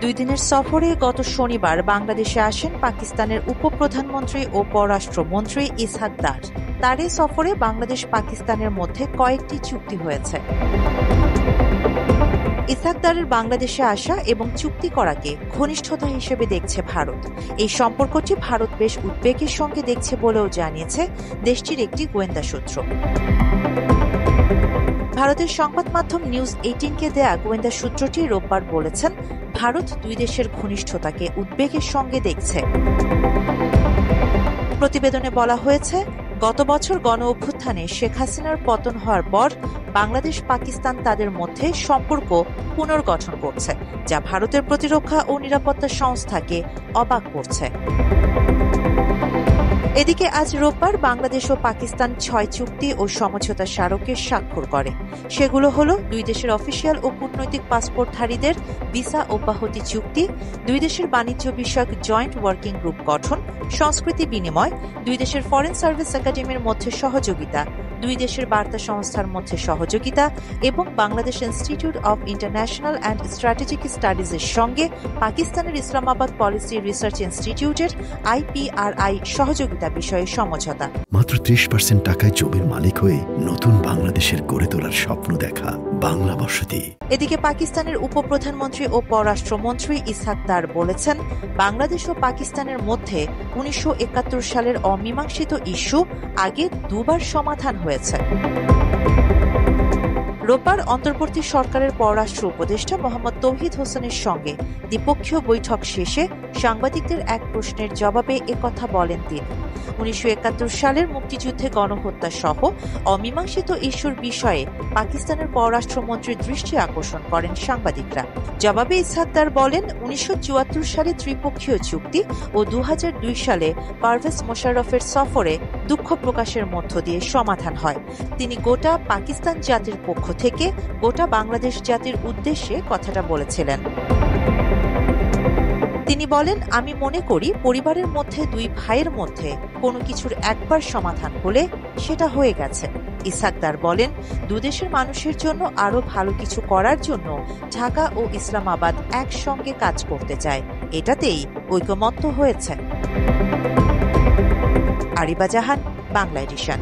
2 দিনের সফরে গত শনিবার বাংলাদেশে আসেন পাকিস্তানের উপপ্রধানমন্ত্রী ও পররাষ্ট্রমন্ত্রী ইসহাক দার। তার এই সফরে বাংলাদেশ পাকিস্তানের মধ্যে কয়েকটি চুক্তি হয়েছে। ইসহাক দারের বাংলাদেশে আসা এবং চুক্তি করাকে ঘনিষ্ঠতা হিসেবে দেখছে ভারত। এই সম্পর্কটি ভারত বেশ উদ্বেগের সঙ্গে দেখছে বলেও জানিয়েছে দেশটির একটি গোয়েন্দা সূত্র। ভারতের সংবাদ মাধ্যম নিউজ 18কে দেয়া গোয়েন্দা সূত্রটি রোববার বলেছেন, ভারত 2 দেশের ঘনিষ্ঠতাকে উদ্বেগের সঙ্গে দেখছে। প্রতিবেদনে বলা হয়েছে, গত বছর গণ-অভ্যুত্থানে শেখ হাসিনার পতন হওয়ার পর বাংলাদেশ পাকিস্তান তাদের মধ্যে সম্পর্ক পুনর্গঠন করছে, যা ভারতের প্রতিরক্ষা ও নিরাপত্তা সংস্থাকে অবাক করছে। এদিকে আজ রোববার বাংলাদেশ ও পাকিস্তান 6 চুক্তি ও সমঝোতা স্মারকে স্বাক্ষর করে। সেগুলো হলো 2 দেশের অফিসিয়াল ও কূটনৈতিক পাসপোর্টধারীদের ভিসা অব্যাহতি চুক্তি, 2 দেশের বাণিজ্য বিষয়ক জয়েন্ট ওয়ার্কিং গ্রুপ গঠন, সংস্কৃতি বিনিময়, 2 দেশের ফরেন সার্ভিস একাডেমির মধ্যে সহযোগিতা, 2 দেশের বার্তা সংস্থার মধ্যে সহযোগিতা এবং Bangladesh institute of international and strategic স্টাডিজের সঙ্গে পাকিস্তানের ইসলামাবাদ পলিসি রিসার্চ ইনস্টিটিউটের IPRI সহযোগিতা বিষয়ে সমঝোতা। মাত্র 30% টাকায় জমির মালিক হয়ে নতুন বাংলাদেশের গড়ে তোলার স্বপ্ন দেখা বাংলা বসতি। এদিকে পাকিস্তানের উপপ্রধানমন্ত্রী ও পররাষ্ট্রমন্ত্রী ইসহাক দার বলেছেন, বাংলাদেশ ও পাকিস্তানের মধ্যে 1971 সালের অমীমাংসিত ইস্যু আগে 2 বার সমাধান হয়েছে। রোববার অন্তর্বর্তী সরকারের পররাষ্ট্র উপদেষ্টা মোহাম্মদ তৌহিদ হোসেনের সঙ্গে দ্বিপক্ষীয় বৈঠক শেষে সাংবাদিকদের এক প্রশ্নের জবাবে একথা বলেন তিনি। 1971 সালের মুক্তিযুদ্ধে গণহত্যা সহ অমীমাংসিত ইস্যুর বিষয়ে পাকিস্তানের পররাষ্ট্রমন্ত্রীর দৃষ্টি আকর্ষণ করেন সাংবাদিকরা। জবাবে ইসহাক দার বলেন, 1974 সালে ত্রিপক্ষীয় চুক্তি ও 2002 সালে পারভেজ মোশাররফের সফরে দুঃখ প্রকাশের মধ্য দিয়ে সমাধান হয়। তিনি গোটা পাকিস্তান জাতির পক্ষ থেকে গোটা বাংলাদেশ জাতির উদ্দেশ্যে কথাটা বলেছিলেন। তিনি বলেন, আমি মনে করি পরিবারের মধ্যে 2 ভাইয়ের মধ্যে কোনো কিছুর একবার সমাধান হলে সেটা হয়ে গেছে। ইসহাক দার বলেন, 2 দেশের মানুষের জন্য আরো ভালো কিছু করার জন্য ঢাকা ও ইসলামাবাদ একসঙ্গে কাজ করতে চায়, এটাতেই ঐকমত্য হয়েছে। আরিবা জাহান, বাংলা এডিশন।